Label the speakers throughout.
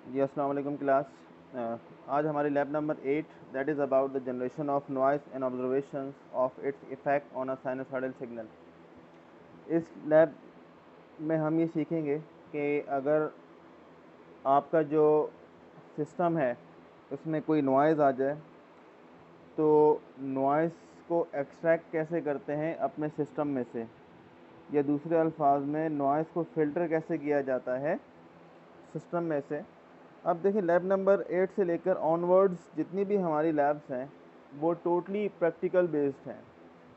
Speaker 1: जी अस्सलाम वालेकुम क्लास। आज हमारी lab number 8 that is about the generation of noise and observations of its effect on a sinusoidal signal. इस lab में हम ये सीखेंगे कि अगर आपका जो सिस्टम है उसमें कोई नॉइज़ आ जाए तो नॉइज़ को एक्सट्रैक्ट कैसे करते हैं अपने सिस्टम में से, या दूसरे अल्फाज में नॉइज़ को फ़िल्टर कैसे किया जाता है सिस्टम में से। अब देखिए, लैब नंबर 8 से लेकर ऑनवर्ड्स जितनी भी हमारी लैब्स हैं वो टोटली प्रैक्टिकल बेस्ड हैं,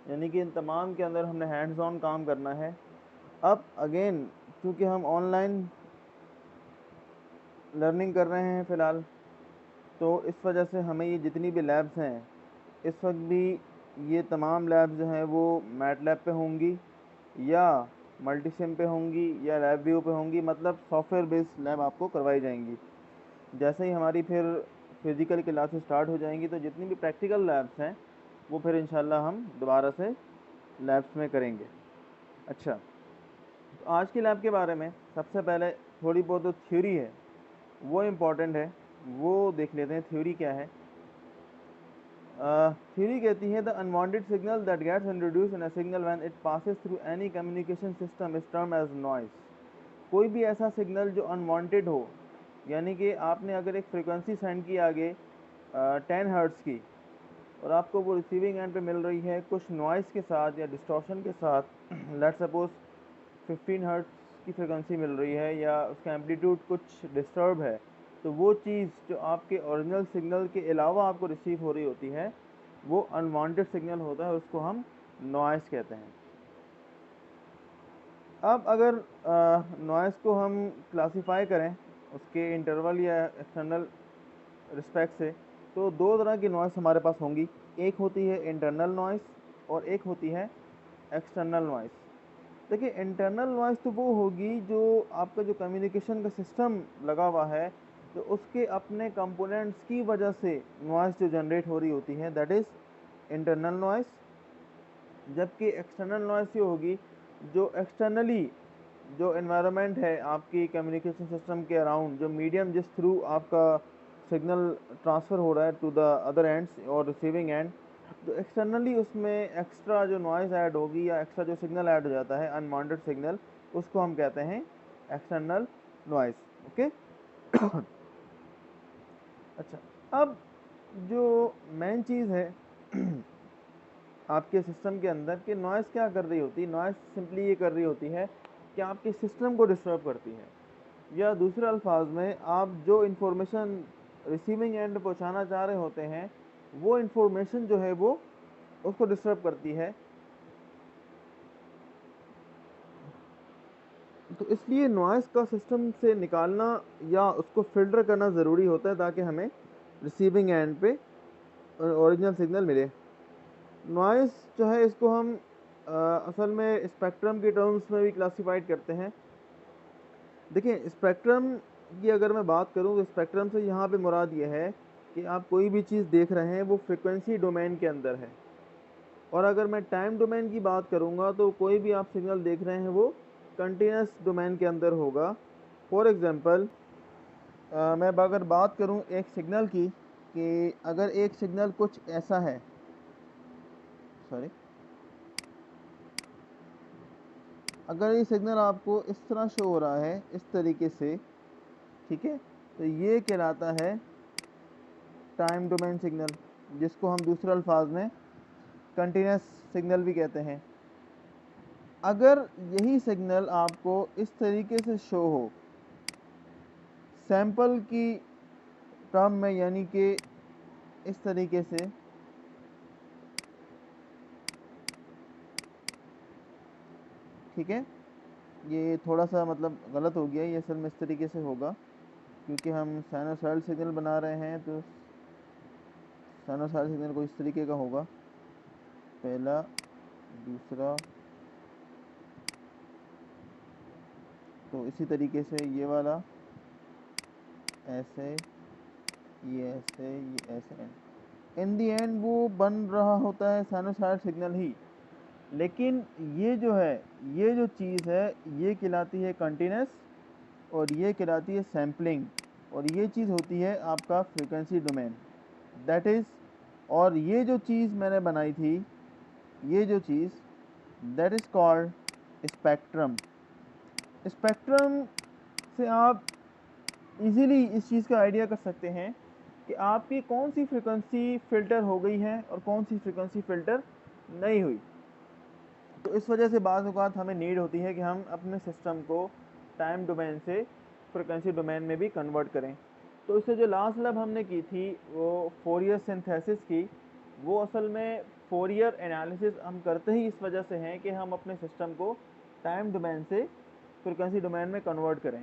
Speaker 1: यानी कि इन तमाम के अंदर हमने हैंड्स ऑन काम करना है। अब अगेन क्योंकि हम ऑनलाइन लर्निंग कर रहे हैं फ़िलहाल, तो इस वजह से हमें ये जितनी भी लैब्स हैं इस वक्त भी ये तमाम लैब्स जो हैं वो मैटलैब पे होंगी या मल्टीसिम पे होंगी या लैब व्यू पे होंगी, मतलब सॉफ्टवेयर बेस्ड लैब आपको करवाई जाएंगी। जैसे ही हमारी फिर फिज़िकल क्लासेस स्टार्ट हो जाएंगी तो जितनी भी प्रैक्टिकल लैब्स हैं वो फिर इंशाल्लाह हम दोबारा से लैब्स में करेंगे। अच्छा, तो आज की लैब के बारे में सबसे पहले थोड़ी बहुत जो थ्योरी है वो इम्पॉर्टेंट है, वो देख लेते हैं। थ्योरी क्या है? थ्योरी कहती है the unwanted signal that gets introduced in a signal when it passes through any communication system is term as noise. कोई भी ऐसा सिग्नल जो अनवांटेड हो, यानी कि आपने अगर एक फ्रिक्वेंसी सेंड की आगे 10 हर्ट्ज़ की और आपको वो रिसीविंग एंड पे मिल रही है कुछ नॉइस के साथ या डिस्टॉर्शन के साथ, लेट्स सपोज 15 हर्ट्ज़ की फ्रिक्वेंसी मिल रही है या उसका एम्पलीट्यूड कुछ डिस्टर्ब है, तो वो चीज़ जो आपके ओरिजिनल सिग्नल के अलावा आपको रिसीव हो रही होती है वो अनवांटेड सिग्नल होता है, उसको हम नॉइस कहते हैं। अब अगर नॉइस को हम क्लासिफाई करें उसके इंटरवल या एक्सटर्नल रिस्पेक्ट से, तो दो तरह की नॉइस हमारे पास होंगी। एक होती है इंटरनल नॉइस और एक होती है एक्सटर्नल नॉइस। देखिए, इंटरनल नॉइस तो वो होगी जो आपका जो कम्युनिकेशन का सिस्टम लगा हुआ है तो उसके अपने कंपोनेंट्स की वजह से नॉइस जो जनरेट हो रही होती है, दैट इज़ इंटरनल नॉइस। जबकि एक्सटर्नल नॉइस ये होगी जो एक्सटर्नली जो एनवायरनमेंट है आपकी कम्युनिकेशन सिस्टम के अराउंड, जो मीडियम जिस थ्रू आपका सिग्नल ट्रांसफ़र हो रहा है टू द अदर एंड्स और रिसीविंग एंड, जो एक्सटर्नली उसमें एक्स्ट्रा जो नॉइज़ ऐड होगी या एक्स्ट्रा जो सिग्नल ऐड हो जाता है अनवांटेड सिग्नल, उसको हम कहते हैं एक्सटर्नल नॉइज़। ओके। अच्छा, अब जो मेन चीज़ है आपके सिस्टम के अंदर कि नॉइज़ क्या कर रही होती है। नॉइज़ सिंपली ये कर रही होती है कि आपके सिस्टम को डिस्टर्ब करती है, या दूसरे अल्फाज में आप जो इन्फॉर्मेशन रिसीविंग एंड पहुंचाना चाह रहे होते हैं वो इन्फॉर्मेशन जो है वो उसको डिस्टर्ब करती है। तो इसलिए नॉइज़ का सिस्टम से निकालना या उसको फ़िल्टर करना ज़रूरी होता है ताकि हमें रिसीविंग एंड पे ओरिजिनल सिग्नल मिले। नॉइज़ जो है इसको हम असल में स्पेक्ट्रम के टर्म्स में भी क्लासिफाइड करते हैं। देखिए, स्पेक्ट्रम की अगर मैं बात करूं तो स्पेक्ट्रम से यहाँ पे मुराद ये है कि आप कोई भी चीज़ देख रहे हैं वो फ्रिक्वेंसी डोमेन के अंदर है, और अगर मैं टाइम डोमेन की बात करूँगा तो कोई भी आप सिग्नल देख रहे हैं वो कंटिन्यूस डोमेन के अंदर होगा। फॉर एग्ज़ाम्पल, मैं अगर बात करूँ एक सिग्नल की कि अगर एक सिग्नल कुछ ऐसा है, सॉरी, अगर ये सिग्नल आपको इस तरह शो हो रहा है इस तरीके से, ठीक है, तो ये कहलाता है टाइम डोमेन सिग्नल, जिसको हम दूसरे अल्फाज में कंटिन्यूस सिग्नल भी कहते हैं। अगर यही सिग्नल आपको इस तरीके से शो हो सैंपल की टर्म में, यानी कि इस तरीके से, ठीक है, ये थोड़ा सा मतलब गलत हो गया, ये असल में इस तरीके से होगा क्योंकि हम साइनोसॉइडल सिग्नल बना रहे हैं, तो साइनोसॉइडल सिग्नल को इस तरीके का होगा, पहला, दूसरा, तो इसी तरीके से ये वाला ऐसे, ये ऐसे, ये ऐसे, इन दी एंड वो बन रहा होता है साइनोसॉइडल सिग्नल ही। लेकिन ये जो है, ये जो चीज़ है ये कहलाती है कंटिन्यूस और ये कहलाती है सैम्पलिंग। और ये चीज़ होती है आपका फ्रीक्वेंसी डोमेन, दैट इज़। और ये जो चीज़ मैंने बनाई थी, ये जो चीज़, that is called spectrum. Spectrum से आप इजीली इस चीज़ का आइडिया कर सकते हैं कि आपकी कौन सी फ्रीक्वेंसी फ़िल्टर हो गई है और कौन सी फ्रीक्वेंसी फ़िल्टर नहीं हुई। तो इस वजह से बाज़ औक़ात हमें नीड होती है कि हम अपने सिस्टम को टाइम डोमेन से फ्रीक्वेंसी डोमेन में भी कन्वर्ट करें। तो इससे जो लास्ट लैब हमने की थी वो फोरियर सिंथेसिस की, वो असल में फोरियर एनालिसिस हम करते ही इस वजह से हैं कि हम अपने सिस्टम को टाइम डोमेन से फ्रीक्वेंसी डोमेन में कन्वर्ट करें।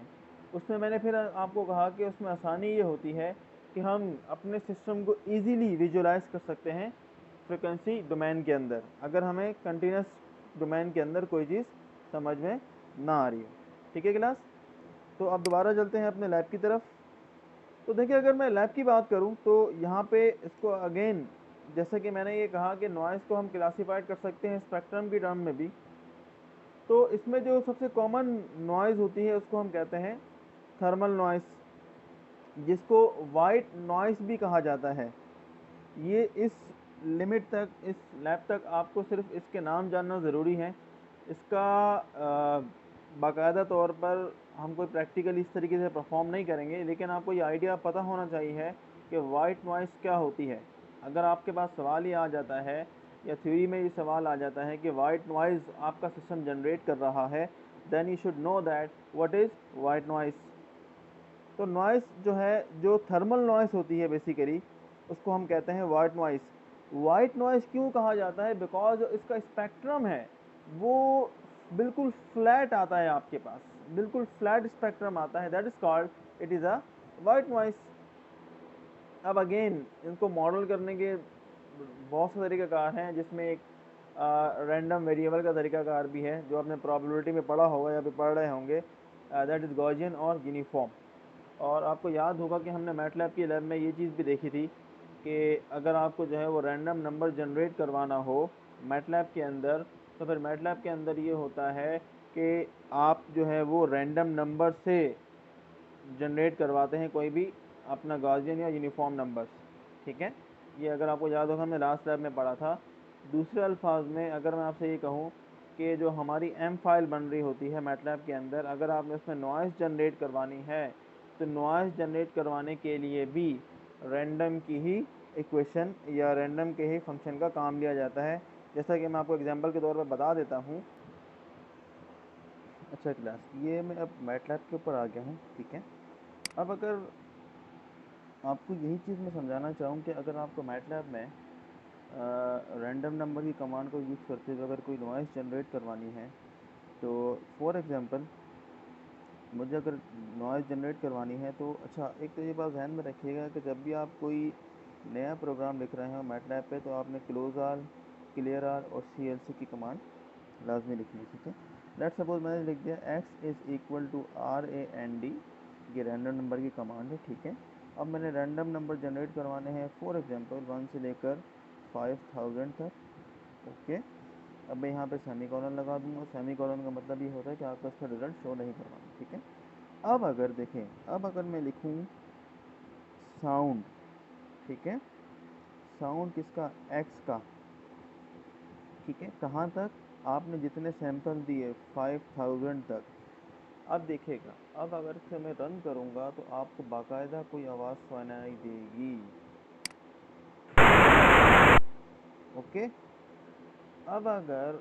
Speaker 1: उसमें मैंने फिर आपको कहा कि उसमें आसानी ये होती है कि हम अपने सिस्टम को ईज़िली विजुलाइज कर सकते हैं फ्रीक्वेंसी डोमेन के अंदर, अगर हमें कंटिन्यूस डोमेन के अंदर कोई चीज़ समझ में ना आ रही हो। ठीक है क्लास? तो अब दोबारा चलते हैं अपने लैब की तरफ। तो देखिए, अगर मैं लैब की बात करूं तो यहाँ पे इसको अगेन, जैसे कि मैंने ये कहा कि नॉइज़ को हम क्लासीफाइड कर सकते हैं स्पेक्ट्रम की टर्म में भी। तो इसमें जो सबसे कॉमन नॉइज़ होती है उसको हम कहते हैं थर्मल नॉइज़, जिसको वाइट नॉइज़ भी कहा जाता है। ये इस लिमिट तक, इस लैब तक आपको सिर्फ इसके नाम जानना ज़रूरी है। इसका बाकायदा तौर पर हम कोई प्रैक्टिकल इस तरीके से परफॉर्म नहीं करेंगे, लेकिन आपको ये आइडिया पता होना चाहिए कि वाइट नॉइज़ क्या होती है। अगर आपके पास सवाल ये आ जाता है या थ्योरी में ये सवाल आ जाता है कि वाइट नॉइज़ आपका सिस्टम जनरेट कर रहा है, then you should know that what is white noise. तो नॉइज़ जो है, जो थर्मल नॉइज़ होती है बेसिकली, उसको हम कहते हैं वाइट नॉइज़। वाइट नॉइज़ क्यों कहा जाता है? बिकॉज इसका स्पेक्ट्रम है वो बिल्कुल फ्लैट आता है आपके पास, बिल्कुल फ्लैट स्पेक्ट्रम आता है, that is called, it is a white noise. अब अगेन इनको मॉडल करने के बहुत से तरीक़ाकार हैं, जिसमें एक रैंडम वेरिएबल का तरीक़ाकार भी है जो आपने प्रोबेबिलिटी में पढ़ा होगा या फिर पढ़ रहे होंगे, दैट इज़ गॉसियन और यूनिफॉर्म। और आपको याद होगा कि हमने मैटलैब की लैब में ये चीज़ भी देखी थी कि अगर आपको जो है वो रैंडम नंबर जनरेट करवाना हो मैटलैब के अंदर, तो फिर मैटलैब के अंदर ये होता है कि आप जो है वो रैंडम नंबर से जनरेट करवाते हैं कोई भी अपना गॉसियन या यूनिफॉर्म नंबर्स। ठीक है, ये अगर आपको याद होगा हमने लास्ट लैब में पढ़ा था। दूसरे अल्फाज में अगर मैं आपसे ये कहूँ कि जो हमारी एम फाइल बन रही होती है मैटलैब के अंदर, अगर आपने उसमें नॉइज़ जनरेट करवानी है तो नॉइज़ जनरेट करवाने के लिए भी रैंडम की ही इक्वेशन या रैंडम के ही फंक्शन का काम लिया जाता है। जैसा कि मैं आपको एग्जांपल के तौर पर बता देता हूँ। अच्छा क्लास, ये मैं अब मैटलैब के ऊपर आ गया हूँ। ठीक है, अब अगर आपको यही चीज़ मैं समझाना चाहूँ कि अगर आपको मैटलैब में रैंडम नंबर की कमांड को यूज़ करते हुए अगर कोई नॉइज़ जनरेट करवानी है, तो फॉर एग्ज़ाम्पल मुझे अगर नॉइज़ जनरेट करवानी है तो अच्छा, एक तो ये बात ध्यान में रखिएगा कि जब भी आप कोई नया प्रोग्राम लिख रहे हो मैटलैब पे, तो आपने क्लोज आर, क्लियर आर और CLC की कमांड लाजमी लिखनी है। ठीक है, लेट्स सपोज मैंने लिख दिया x is equal to RAND, ये रैंडम नंबर की कमांड है। ठीक है, अब मैंने रैंडम नंबर जनरेट करवाने हैं फॉर एग्जांपल 1 से लेकर 5000 तक। ओके, अब मैं यहाँ पे सेमीकोलन लगा दूंगा। सेमीकोलन का मतलब ये होता है कि आपको इसका रिजल्ट शो नहीं करवाना। ठीक है, अब अगर देखें, अब अगर मैं लिखूँ साउंड, ठीक है, साउंड किसका? x का। ठीक है, कहाँ तक? आपने जितने सैंपल दिए 5000 तक। अब देखिएगा, अब अगर इसे मैं रन करूँगा तो आपको बाकायदा कोई आवाज़ सुनाई देगी। ओके, अब अगर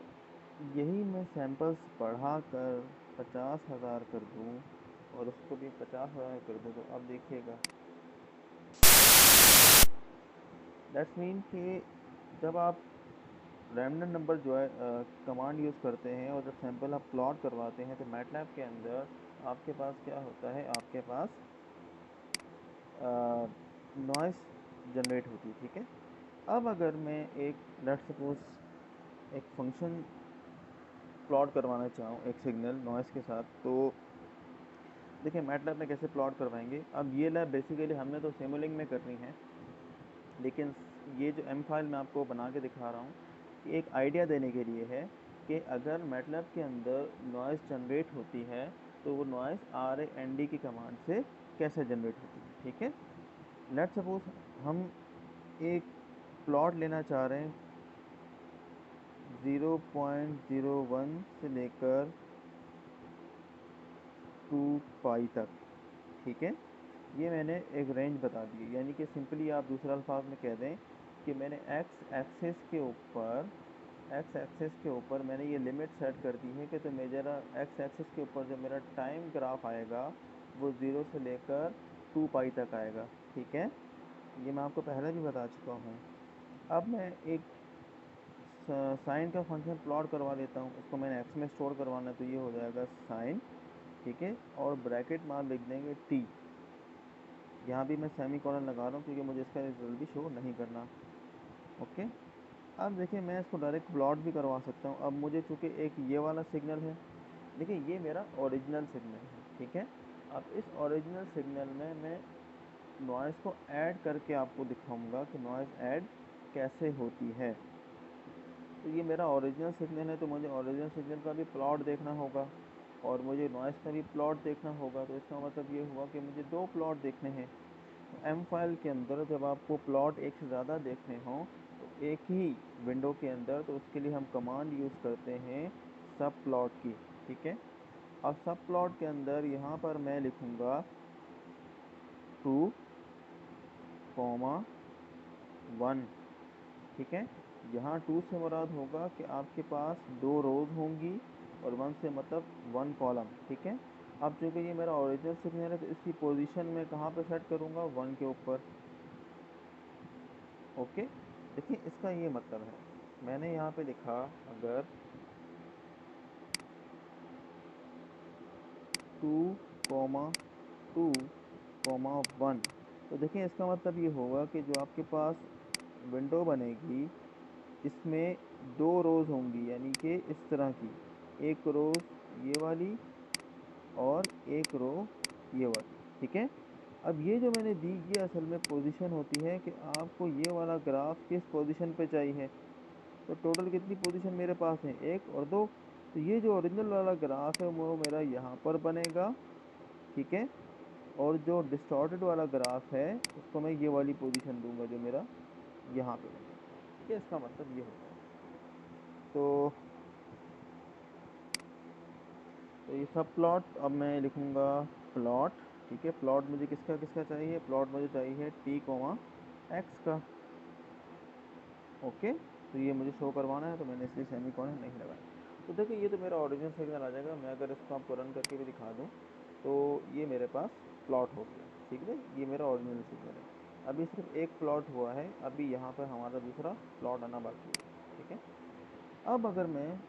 Speaker 1: यही मैं सैंपल्स बढ़ा कर 50,000 कर दूँ और उसको भी 50,000 कर दूँ, तो अब देखिएगा, दैट्स मीन कि जब आप रैंडम नंबर जो है कमांड यूज़ करते हैं और जब सैंपल आप प्लॉट करवाते हैं, तो मैटलैब के अंदर आपके पास क्या होता है? आपके पास नॉइस जनरेट होती है। ठीक है, अब अगर मैं एक लेट्स सपोज एक फंक्शन प्लॉट करवाना चाहूँ एक सिग्नल नॉइस के साथ, तो देखिए मैटलैब में कैसे प्लॉट करवाएंगे। अब ये लैब बेसिकली हमने तो सिमुलिंक में करनी है, लेकिन ये जो एम फाइल मैं आपको बना के दिखा रहा हूँ, ये एक आइडिया देने के लिए है कि अगर मैटलैब के अंदर नॉइज़ जनरेट होती है तो वो नॉइस RAND की कमांड से कैसे जनरेट होती है। ठीक है, लेट्स सपोज हम एक प्लॉट लेना चाह रहे हैं 0.01 से लेकर 2 पाई तक। ठीक है, ये मैंने एक रेंज बता दी है, यानी कि सिंपली आप दूसरा अल्फाज में कह दें कि मैंने एक्स एक्सेस के ऊपर मैंने ये लिमिट सेट कर दी है कि तो मेरा एक्स एक्सेस के ऊपर जो मेरा टाइम ग्राफ आएगा वो 0 से लेकर 2 पाई तक आएगा। ठीक है, ये मैं आपको पहले भी बता चुका हूँ। अब मैं एक साइन का फंक्शन प्लॉट करवा लेता हूँ, उसको मैंने एक्स में स्टोर करवाना है, तो ये हो जाएगा साइन। ठीक है, और ब्रैकेट में आप लिख देंगे टी। यहाँ भी मैं सेमी कॉलन लगा रहा हूँ क्योंकि मुझे इसका रिजल्ट भी शो नहीं करना। ओके, अब देखिए मैं इसको डायरेक्ट प्लॉट भी करवा सकता हूँ। अब मुझे चूँकि एक ये वाला सिग्नल है, देखिए ये मेरा ओरिजिनल सिग्नल है। ठीक है, अब इस ओरिजिनल सिग्नल में मैं नॉइज़ को ऐड करके आपको दिखाऊंगा कि नॉइज़ ऐड कैसे होती है। तो ये मेरा ओरिजिनल सिग्नल है, तो मुझे ओरिजिनल सिग्नल का भी प्लॉट देखना होगा और मुझे नॉइज़ का भी प्लॉट देखना होगा। तो इसका मतलब ये हुआ कि मुझे दो प्लॉट देखने हैं। एम फाइल के अंदर जब आपको प्लॉट एक से ज़्यादा देखने हों तो एक ही विंडो के अंदर, तो उसके लिए हम कमांड यूज़ करते हैं सब प्लॉट की। ठीक है, अब सब प्लॉट के अंदर यहाँ पर मैं लिखूँगा 2,1। ठीक है, यहाँ 2 से मुराद होगा कि आपके पास 2 रोज़ होंगी और 1 से मतलब 1 कॉलम। ठीक है, अब चूँकि ये मेरा ओरिजिनल सिग्नल है तो इसकी पोजीशन मैं कहाँ पे सेट करूँगा, 1 के ऊपर। ओके, देखिए इसका ये मतलब है, मैंने यहाँ पे लिखा अगर 2,2,1, तो देखिए इसका मतलब ये होगा कि जो आपके पास विंडो बनेगी इसमें 2 रोज़ होंगी, यानी कि इस तरह की, एक रोज़ ये वाली और एक रो ये वाली। ठीक है, अब ये जो मैंने दी ये असल में पोजीशन होती है कि आपको ये वाला ग्राफ किस पोजीशन पे चाहिए। तो टोटल कितनी पोजीशन मेरे पास है, 1 और 2। तो ये जो ओरिजिनल वाला ग्राफ है वो मेरा यहाँ पर बनेगा। ठीक है, और जो डिस्टॉर्टेड वाला ग्राफ है उसको मैं ये वाली पोजीशन दूंगा जो मेरा यहाँ पे बनेगा। ठीक है, इसका मतलब ये होता है। तो ये सब प्लॉट अब मैं लिखूँगा प्लॉट। ठीक है, प्लॉट मुझे किसका किसका चाहिए, प्लॉट मुझे चाहिए t, x का। ओके, तो ये मुझे शो करवाना है तो मैंने इसलिए सेमी कॉलन नहीं लगाया। तो देखिए ये तो मेरा ओरिजिनल सिग्नल आ जाएगा। मैं अगर इसको आपको रन करके भी दिखा दूँ तो ये मेरे पास प्लॉट हो गया। ठीक है, ये मेरा ओरिजिनल सिग्नल है। अभी सिर्फ एक प्लॉट हुआ है, अभी यहाँ पर हमारा दूसरा प्लॉट आना बाकी है। ठीक है, अब अगर मैं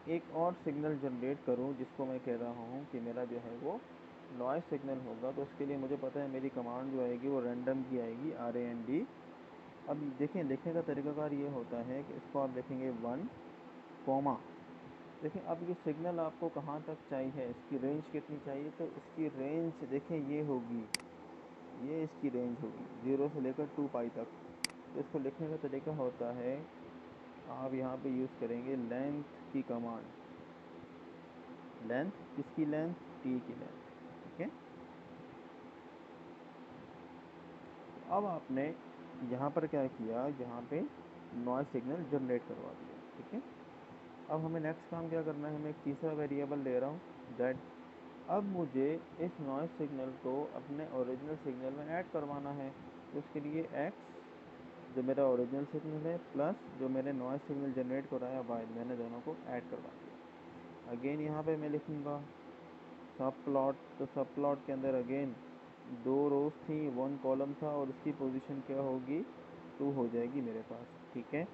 Speaker 1: एक और सिग्नल जनरेट करूं जिसको मैं कह रहा हूं कि मेरा जो है वो नॉइज़ सिग्नल होगा, तो उसके लिए मुझे पता है मेरी कमांड जो आएगी वो रैंडम की आएगी, RAND। अब देखें, लिखने का तरीकाकार ये होता है कि इसको आप देखेंगे 1 कॉमा। देखें अब ये सिग्नल आपको कहाँ तक चाहिए, इसकी रेंज कितनी चाहिए, तो इसकी रेंज देखें ये होगी, ये इसकी रेंज होगी 0 से लेकर 2 पाई तक। तो इसको लिखने का तरीका होता है, आप यहाँ पे यूज़ करेंगे लेंथ की कमांड। लेंथ किसकी लेंथ, टी की लेंथ। ठीक है, तो अब आपने यहाँ पर क्या किया, यहाँ पे नॉइज़ सिग्नल जनरेट करवा दिया। ठीक है, अब हमें नेक्स्ट काम क्या करना है, मैं एक तीसरा वेरिएबल ले रहा हूँ z। अब मुझे इस नॉइज़ सिग्नल को अपने ओरिजिनल सिग्नल में ऐड करवाना है। तो उसके लिए x जो मेरा ओरिजिनल सिग्नल है प्लस जो मैंने नॉइज़ सिग्नल जनरेट कराया y, मैंने दोनों को ऐड करवा दिया। अगेन यहाँ पे मैं लिखूँगा सब प्लॉट। तो सब प्लॉट के अंदर अगेन 2 रोज थी, 1 कॉलम था और इसकी पोजीशन क्या होगी, 2 हो जाएगी मेरे पास। ठीक है,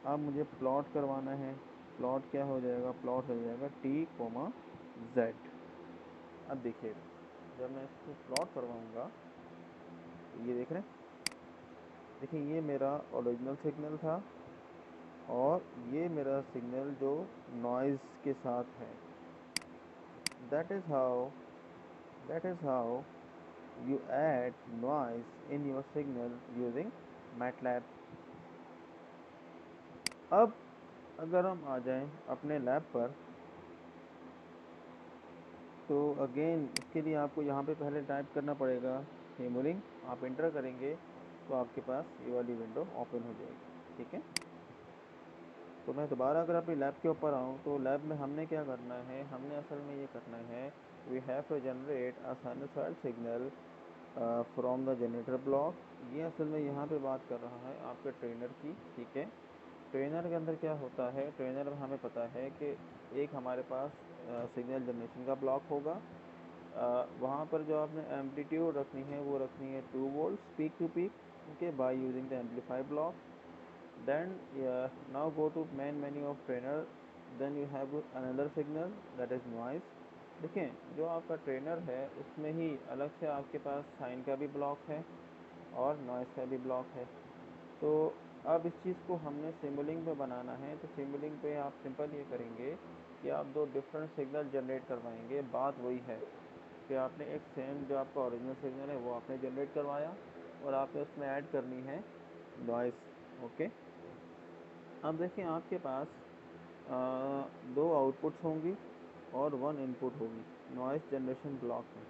Speaker 1: अब मुझे प्लॉट करवाना है। प्लॉट क्या हो जाएगा, प्लॉट हो जाएगा t, z। अब देखिएगा जब मैं इसको प्लॉट करवाऊँगा तो ये देख रहे हैं, देखिए ये मेरा ओरिजिनल सिग्नल था और ये मेरा सिग्नल जो नॉइज़ के साथ है। That is how you add noise in your signal using MATLAB। अब अगर हम आ जाएं अपने लैब पर, तो अगेन इसके लिए आपको यहाँ पे पहले टाइप करना पड़ेगा सिमुलिंक। आप इंटर करेंगे तो आपके पास ये वाली विंडो ओपन हो जाएगी, ठीक है। तो मैं दोबारा अगर अपनी लैब के ऊपर आऊँ तो लैब में हमने क्या करना है, हमने असल में ये करना है we have to generate a sinusoid signal from the generator block. ये असल में यहाँ पे बात कर रहा है आपके ट्रेनर की, ठीक है। ट्रेनर के अंदर क्या होता है, ट्रेनर में हमें पता है कि एक हमारे पास सिग्नल जनरेशन का ब्लॉक होगा। वहाँ पर जो आपने एम्पलीट्यूड रखनी है वो रखनी है 2 volt peak to peak, okay, by using the amplify block. Then now go to main menu of trainer, then you have another signal that is noise। देखें जो आपका ट्रेनर है उसमें ही अलग से आपके पास साइन का भी ब्लॉक है और नॉइज़ का भी ब्लॉक है। तो अब इस चीज़ को हमने सिमुलिंक पे बनाना है, तो सिमुलिंक पे आप सिंपल ये करेंगे कि आप दो डिफरेंट सिग्नल जनरेट करवाएंगे। बात वही है कि आपने एक सेम जो आपका ओरिजिनल सिग्नल है वो आपने जनरेट करवाया और आपने उसमें ऐड करनी है नॉइज़, ओके। अब देखें आपके पास दो आउटपुट्स होंगी और वन इनपुट होगी नॉइज़ जनरेशन ब्लॉक में।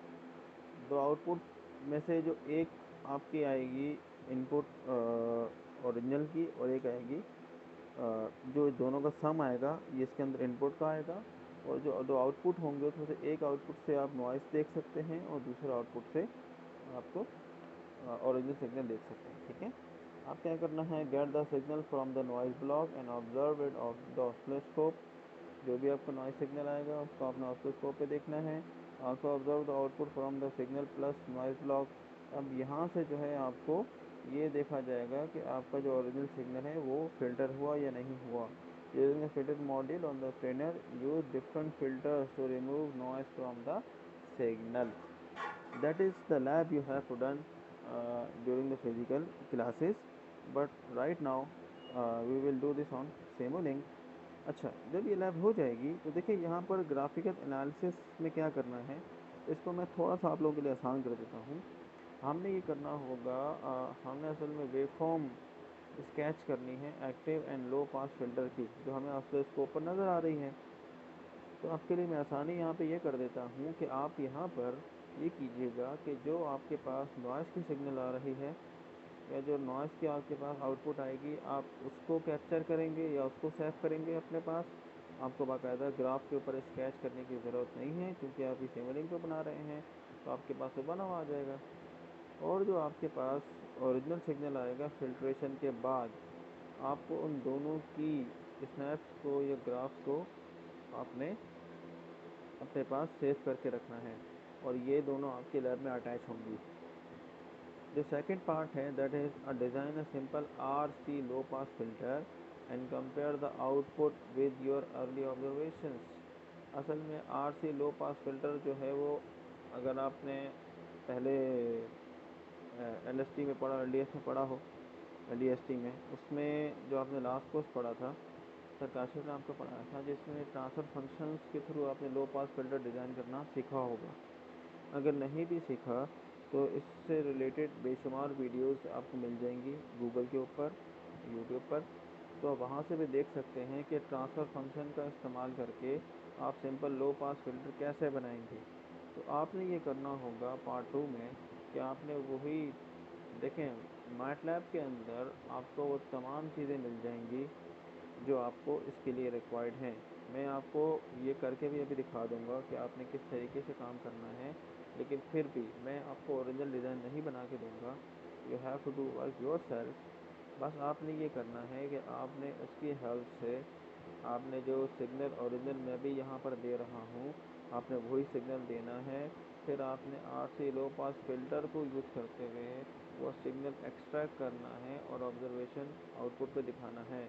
Speaker 1: दो आउटपुट में से जो एक आपकी आएगी इनपुट ओरिजिनल की और एक आएगी जो दोनों का सम आएगा ये इसके अंदर इनपुट का आएगा। और जो दो आउटपुट होंगे उसमें से एक आउटपुट से आप नॉइज़ देख सकते हैं और दूसरे आउटपुट से आपको ओरिजिनल सिग्नल देख सकते हैं, ठीक है। आप क्या करना है, get the signal from the noise block and observe it of the oscilloscope. जो भी आपको नॉइज़ सिग्नल आएगा उसको आपने ऑसिलोस्कोप पे देखना है। Also observe the output from the signal plus noise block. अब यहाँ से जो है आपको ये देखा जाएगा कि आपका जो ओरिजिनल सिग्नल है वो फ़िल्टर हुआ या नहीं हुआ। Using the filter module on the trainer use different filters to remove noise from the signal. That is the lab you have to done during the physical classes, but right now we will do this on Simulink। अच्छा, जब ये lab हो जाएगी तो देखिए यहाँ पर graphical analysis में क्या करना है, इसको मैं थोड़ा सा आप लोगों के लिए आसान कर देता हूँ। हमने ये करना होगा हमने असल में वेवफॉर्म स्केच करनी है active and low pass filter की, जो हमें ऑसिलोस्कोप पर नज़र आ रही है। तो आपके लिए मैं आसानी यहाँ पे ये कर देता हूँ कि आप यहाँ पर ये कीजिएगा कि जो आपके पास नॉइज़ की सिग्नल आ रही है या जो नॉइज़ की आपके पास आउटपुट आएगी आप उसको कैप्चर करेंगे या उसको सेव करेंगे अपने पास। आपको बाकायदा ग्राफ के ऊपर स्केच करने की ज़रूरत नहीं है क्योंकि आप इस सिमुलिंक पे बना रहे हैं, तो आपके पास वो बना हुआ आ जाएगा। और जो आपके पास ओरिजिनल सिग्नल आएगा फिल्ट्रेशन के बाद, आपको उन दोनों की स्नैप्स को या ग्राफ्स को आपने अपने पास सेव करके रखना है और ये दोनों आपके लैब में अटैच होंगी। जो सेकंड पार्ट है that is a design a simple RC low pass filter and compare the output with your early observations. असल में RC लो पास फिल्टर जो है वो अगर आपने पहले LST में पढ़ा, LDS में पढ़ा हो, LDST में, उसमें जो आपने लास्ट कोर्स पढ़ा था सर काशिफ ने आपको पढ़ाया था जिसमें ट्रांसफ़र फंक्शंस के थ्रू आपने लो पास फिल्टर डिज़ाइन करना सीखा होगा। अगर नहीं भी सीखा तो इससे रिलेटेड बेशुमार वीडियोस आपको मिल जाएंगी गूगल के ऊपर, यूट्यूब पर, तो वहाँ से भी देख सकते हैं कि ट्रांसफ़र फंक्शन का इस्तेमाल करके आप सिंपल लो पास फिल्टर कैसे बनाएंगे। तो आपने ये करना होगा पार्ट 2 में कि आपने वही देखें, मैटलैब के अंदर आपको वो तमाम चीज़ें मिल जाएंगी जो आपको इसके लिए रिक्वायर्ड हैं। मैं आपको ये करके भी अभी दिखा दूंगा कि आपने किस तरीके से काम करना है, लेकिन फिर भी मैं आपको ओरिजिनल डिज़ाइन नहीं बना के दूंगा। You have to do work yourself. बस आपने ये करना है कि आपने उसकी हेल्प से आपने जो सिग्नल ओरिजिनल मैं भी यहाँ पर दे रहा हूँ आपने वही सिग्नल देना है। फिर आपने RC लो पास फिल्टर को यूज़ करते हुए वो सिग्नल एक्सट्रैक्ट करना है और ऑब्जर्वेशन आउटपुट पे दिखाना है।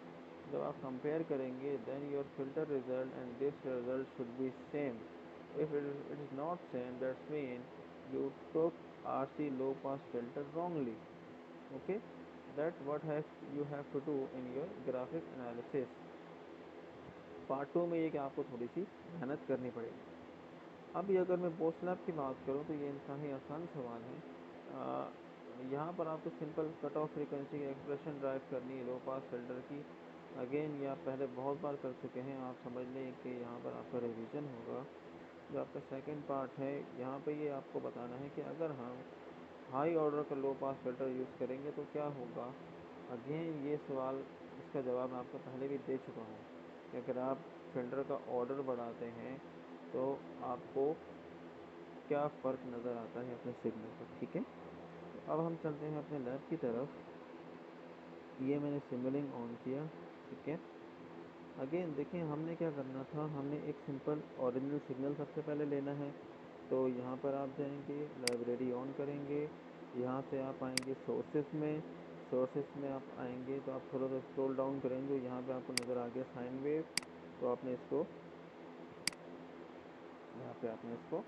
Speaker 1: जब आप कंपेयर करेंगे then your filter result and this result should be same. If it is not same that's mean you took RC low pass filter wrongly, okay। That what you have to do in your graphic analysis। Part 2 में ये कि आपको थोड़ी सी मेहनत करनी पड़ेगी। अभी अगर मैं बोसलैब की बात करूँ तो ये इंतहाई आसान सवाल है। यहाँ पर आपको सिंपल कट ऑफ फ्रीक्वेंसी की एक्सप्रेशन ड्राइव करनी है लो पास फिल्टर की। अगेन ये आप पहले बहुत बार कर चुके हैं, आप समझ लें कि यहाँ पर आपका रिवीजन होगा।
Speaker 2: जो आपका सेकंड पार्ट है, यहाँ पे ये आपको बताना है कि अगर हम हाई ऑर्डर का लो पास फ़िल्टर यूज़ करेंगे तो क्या होगा। अगेन ये सवाल, इसका जवाब मैं आपको पहले भी दे चुका हूँ कि अगर आप फ़िल्टर का ऑर्डर बढ़ाते हैं तो आपको क्या फ़र्क नज़र आता है अपने सिग्नल पर, ठीक है। तो अब हम चलते हैं अपने लैब की तरफ। ये मैंने सिम्बलिंग ऑन किया, ठीक है। अगेन देखिए हमने क्या करना था, हमने एक सिंपल ओरिजिनल सिग्नल सबसे पहले लेना है। तो यहाँ पर आप जाएंगे, लाइब्रेरी ऑन करेंगे, यहाँ से आप आएंगे सोर्सेस में आप आएंगे तो आप थोड़ा सा स्क्रॉल डाउन करेंगे, यहाँ पे आपको नज़र आ गया साइन वेव। तो आपने इसको, यहाँ पे आपने इसको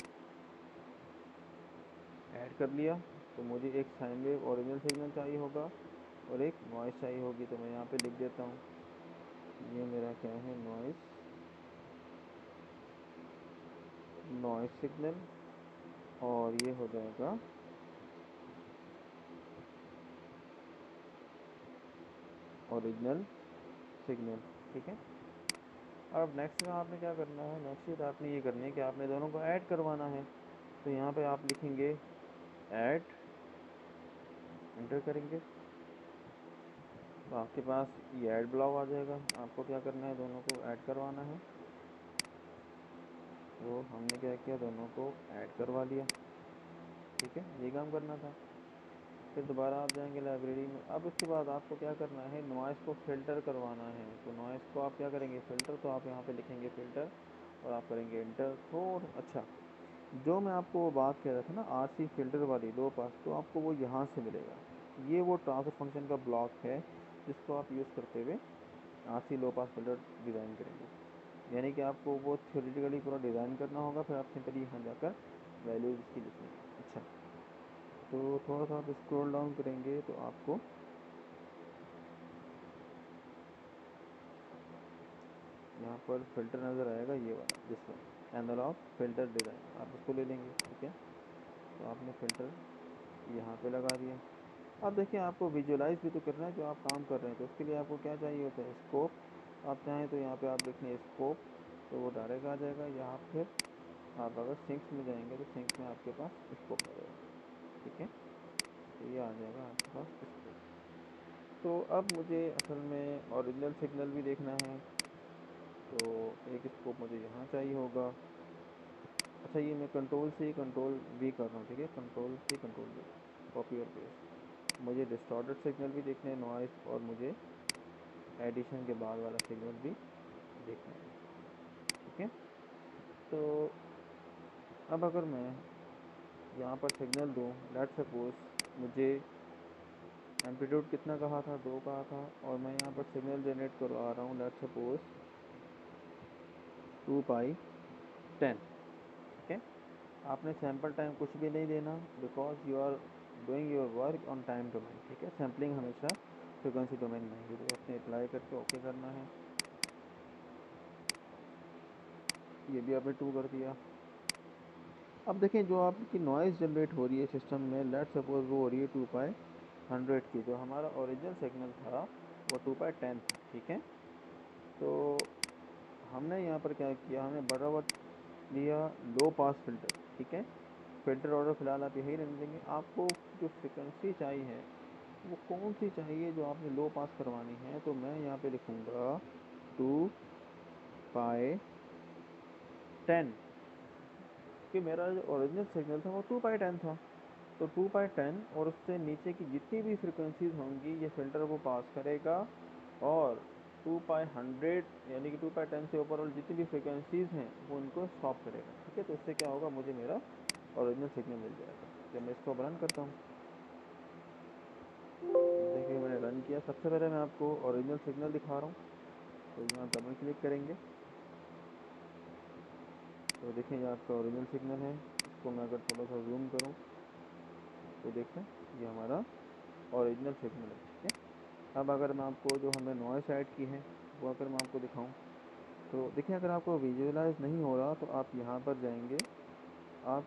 Speaker 2: ऐड कर लिया। तो मुझे एक साइन वेव ओरिजिनल सिग्नल चाहिए होगा और एक नॉइस चाहिए होगी, तो मैं यहाँ पे लिख देता हूँ, ये मेरा क्या है, नॉइस सिग्नल, और ये हो जाएगा ओरिजिनल सिग्नल, ठीक है। अब नेक्स्ट में आपने क्या करना है, नेक्स्ट चीज़ आपने ये करनी है कि आपने दोनों को ऐड करवाना है। तो यहाँ पे आप लिखेंगे ऐड, एंटर करेंगे तो आपके पास ये ऐड ब्लॉक आ जाएगा। आपको क्या करना है, दोनों को ऐड करवाना है। तो हमने क्या किया, दोनों को ऐड करवा लिया, ठीक है, ये काम करना था। फिर दोबारा आप जाएंगे लाइब्रेरी में। अब उसके बाद आपको क्या करना है, नॉइस को फ़िल्टर करवाना है। तो नॉइस को आप क्या करेंगे, फ़िल्टर, तो आप यहाँ पे लिखेंगे फ़िल्टर और आप करेंगे इंटर। थोड़ा अच्छा, जो मैं आपको वो बात कह रहा था ना आरसी फ़िल्टर वाली लो पास, तो आपको वो यहाँ से मिलेगा। ये वो ट्रांसफर फंक्शन का ब्लॉक है जिसको आप यूज़ करते हुए आरसी लो पास फ़िल्टर डिज़ाइन करेंगे। यानी कि आपको वो थ्योरेटिकली पूरा डिज़ाइन करना होगा, फिर आप सिंपली यहाँ जाकर वैल्यूज़ इसकी लिखेंगे। अच्छा, तो थोड़ा सा आप स्क्रॉल डाउन करेंगे तो आपको यहाँ पर फ़िल्टर नज़र आएगा, ये वाला, this one, analog filter design, आप इसको ले लेंगे, ठीक है। तो आपने फ़िल्टर यहाँ पे लगा दिया। अब देखिए आपको विजुअलाइज़ भी तो करना है जो आप काम कर रहे हैं, तो उसके लिए आपको क्या चाहिए होता है, स्कोप। आप चाहें तो यहाँ पे आप लिखें स्कोप, तो वो डायरेक्ट आ जाएगा। यहाँ फिर आप अगर सिंक्स में जाएंगे तो सिंक्स में आपके पास स्कोप आ जाएगा, ठीक है। तो ये आ जाएगा आपके पास स्कोप। तो अब मुझे असल में ओरिजिनल सिग्नल भी देखना है, तो एक स्कोप मुझे यहाँ चाहिए होगा। अच्छा, ये मैं कंट्रोल से कंट्रोल वी कर रहा हूँ, ठीक है, कंट्रोल से कंट्रोल वी, कॉपी और पेस्ट। मुझे डिस्टॉर्टेड सिग्नल भी देखना है, नॉइस, और मुझे एडिशन के बाद वाला सिग्नल भी देखना है, ठीक है। तो अब अगर मैं यहाँ पर सिग्नल दूँ, लेट सपोज मुझे एम्पलीट्यूड कितना कहा था, 2 कहा था, और मैं यहाँ पर सिग्नल जनरेट करवा रहा हूँ, लेट सपोज 2 पाई 10, ठीक है। आपने सैम्पल टाइम कुछ भी नहीं देना, because you are doing your work on time domain, ठीक है। सैम्पलिंग हमेशा फ्रिक्वेंसी डोमेन में है, तो आपने अप्लाई करके ओके करना है। ये भी आपने 2 कर दिया। अब देखें जो आपकी नॉइज़ जनरेट हो रही है सिस्टम में, लेट सपोज वो हो रही है 2 पाई 100 की। जो हमारा ओरिजिनल सिग्नल था वो 2 पाई 10 था, ठीक है। तो हमने यहाँ पर क्या किया, हमने बराबर लिया लो पास फ़िल्टर, ठीक है। फ़िल्टर ऑर्डर फ़िलहाल आप यही रहने देंगे। आपको जो फ्रिक्वेंसी चाहिए है वो कौन सी चाहिए जो आपने लो पास करवानी है, तो मैं यहाँ पे लिखूँगा 2 पाई 10, कि मेरा जो ओरिजिनल सिग्नल था वो 2 पाई 10 था। तो 2 पाई 10 और उससे नीचे की जितनी भी फ्रिक्वेंसीज़ होंगी ये फ़िल्टर वो पास करेगा, और 2 पाई 100 यानी कि 2 पाई 10 से ऊपर वाली जितनी भी फ्रिक्वेंसीज़ हैं वो उनको स्टॉप करेगा, ठीक है। तो इससे क्या होगा, मुझे मेरा ओरिजिनल सिग्नल मिल जाएगा। जब मैं इसको रन करता हूँ, देखिए मैंने रन किया। सबसे पहले मैं आपको ओरिजिनल सिग्नल दिखा रहा हूँ, तो यहाँ डबल क्लिक करेंगे तो देखिए ये आपका ओरिजिनल सिग्नल है। इसको मैं अगर थोड़ा सा जूम करूँ तो देखें ये हमारा ओरिजिनल सिग्नल है, ठीक है। अब अगर मैं आपको जो हमने नॉइस ऐड की है वो अगर मैं आपको दिखाऊं, तो देखिए अगर आपको विजुअलाइज नहीं हो रहा तो आप यहाँ पर जाएंगे, आप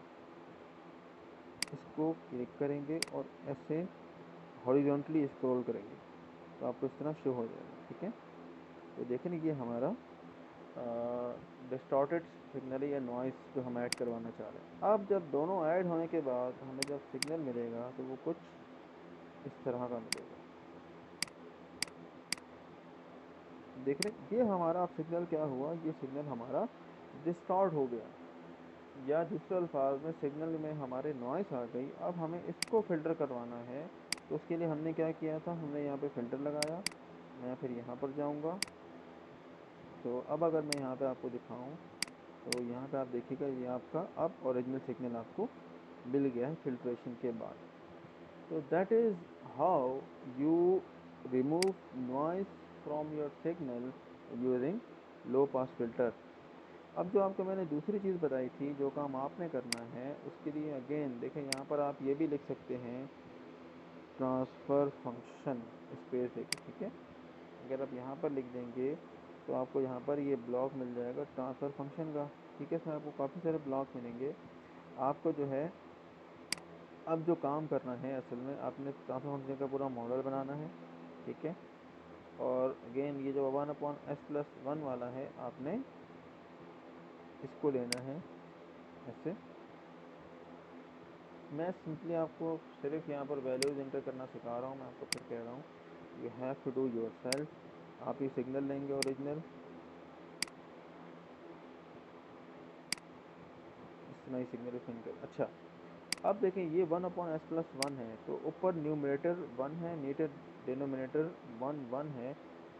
Speaker 2: इसको क्लिक करेंगे और ऐसे हॉरिजॉन्टली स्क्रॉल करेंगे तो आपको इस तरह शो हो जाएगा, ठीक है। तो देखें ये हमारा डिस्टॉर्टेड सिग्नल या नॉइस जो हम ऐड करवाना चाह रहे हैं। अब जब दोनों ऐड होने के बाद हमें जब सिग्नल मिलेगा तो वो कुछ इस तरह का मिलेगा। देख रहे, ये हमारा अब सिग्नल क्या हुआ, ये सिग्नल हमारा डिस्टॉर्ट हो गया, या दूसरे अल्फाज में सिग्नल में हमारे नॉइस आ गई। अब हमें इसको फ़िल्टर करवाना है, तो उसके लिए हमने क्या किया था, हमने यहाँ पे फ़िल्टर लगाया। मैं फिर यहाँ पर जाऊँगा, तो अब अगर मैं यहाँ पे आपको दिखाऊँ तो यहाँ पे आप देखिएगा ये आपका अब ओरिजिनल सिग्नल आपको मिल गया है फ़िल्ट्रेशन के बाद। तो that is how you remove noise from your signal using low pass filter. अब जो आपको मैंने दूसरी चीज़ बताई थी, जो काम आपने करना है, उसके लिए अगेन देखें यहाँ पर आप ये भी लिख सकते हैं ट्रांसफ़र फंक्शन स्पेस देके, ठीक है। अगर आप यहाँ पर लिख देंगे तो आपको यहाँ पर ये ब्लॉक मिल जाएगा ट्रांसफ़र फंक्शन का, ठीक है। इसमें आपको काफ़ी सारे ब्लॉक मिलेंगे। आपको जो है अब जो काम करना है, असल में आपने ट्रांसफ़र फंक्शन का पूरा मॉडल बनाना है, ठीक है। और अगेन ये जो 1/s+1 वाला है, आपने इसको लेना है ऐसे। मैं सिंपली आपको सिर्फ यहाँ पर वैल्यूज़ इंटर करना सिखा रहा हूँ। मैं आपको फिर कह रहा हूँ, you have to do yourself. आप ये सिग्नल लेंगे ओरिजिनल, इस तरह ही सिग्नल को इंटर। अच्छा, अब देखें ये 1/s+1 है, तो ऊपर न्यूमरेटर 1 है, नीचे डिनोमिनेटर 1 है।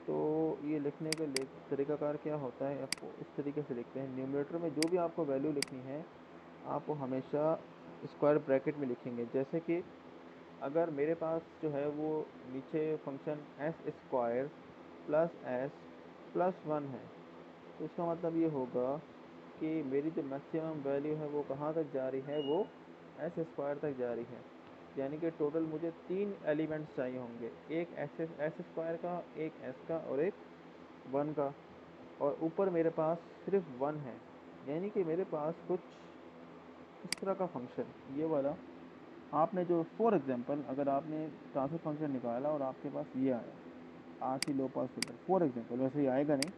Speaker 2: तो ये लिखने का तरीकाकार क्या होता है, आपको इस तरीके से लिखते हैं। न्यूमरेटर में जो भी आपको वैल्यू लिखनी है, आपको हमेशा स्क्वायर ब्रैकेट में लिखेंगे। जैसे कि अगर मेरे पास जो है वो नीचे function s² plus s plus 1 है, तो इसका मतलब ये होगा कि मेरी जो मैक्सिमम वैल्यू है वो कहाँ तक जा रही है, वो s² तक जा रही है। यानी कि टोटल मुझे 3 एलिमेंट्स चाहिए होंगे, एक s² का, एक s का और एक 1 का। और ऊपर मेरे पास सिर्फ 1 है, यानी कि मेरे पास कुछ इस तरह का फंक्शन, ये वाला। आपने जो फॉर एग्जांपल अगर आपने ट्रांसफर फंक्शन निकाला और आपके पास ये आया RC low pass filter, for example, वैसे ये आएगा नहीं,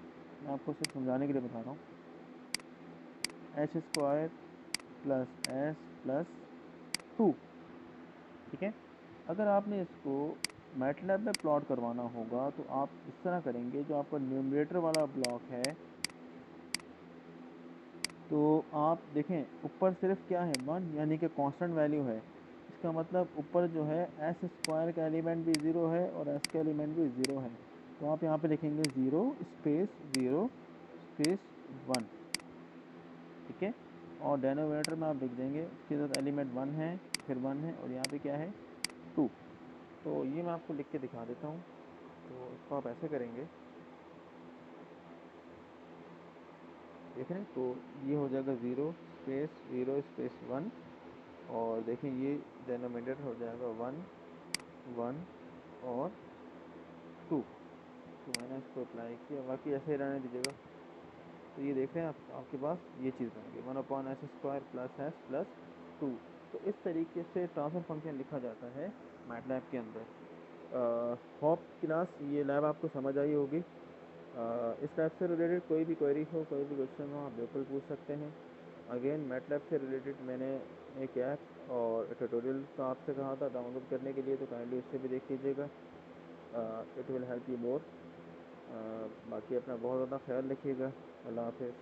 Speaker 2: मैं आपको सिर्फ समझाने के लिए बता रहा हूँ। s² प्लस s प्लस 2, ठीक है। अगर आपने इसको मैटलैब में प्लॉट करवाना होगा तो आप इस तरह करेंगे, जो आपका न्यूमरेटर वाला ब्लॉक है, तो आप देखें ऊपर सिर्फ क्या है 1, यानी कि कांस्टेंट वैल्यू है। इसका मतलब ऊपर जो है s² का एलिमेंट भी 0 है और s का एलिमेंट भी 0 है। तो आप यहाँ पे लिखेंगे 0 स्पेस 0 स्पेस 1, ठीक है। और डिनोमिनेटर में आप लिख देंगे, उसके साथ एलिमेंट 1 है, फिर 1 है, और यहाँ पे क्या है 2। तो ये मैं आपको लिख के दिखा देता हूँ। तो इसको आप ऐसे करेंगे, देख रहे हैं। तो ये हो जाएगा 0 स्पेस 1, और देखें ये डिनोमिनेटर हो जाएगा 1 1 और 2। तो मैंने इसको अप्लाई किया, बाकी ऐसे ही रहने दीजिएगा। तो ये देख रहे हैं आप, आपके पास ये चीज़ बन गई 1/s² प्लस s प्लस 2। तो इस तरीके से ट्रांसफर फंक्शन लिखा जाता है मैटलैब के अंदर। होप क्लास ये लैब आपको समझ आई होगी। इस लैब से रिलेटेड कोई भी क्वेरी हो, कोई भी क्वेश्चन हो, आप बिल्कुल पूछ सकते हैं। अगेन मैटलैब से रिलेटेड मैंने एक ऐप और ट्यूटोरियल का आपसे कहा था डाउनलोड करने के लिए, तो काइंडली उससे भी देख लीजिएगा। It will help you more. बाकी अपना बहुत ज़्यादा ख्याल रखिएगा। अल्लाह हाफिज़।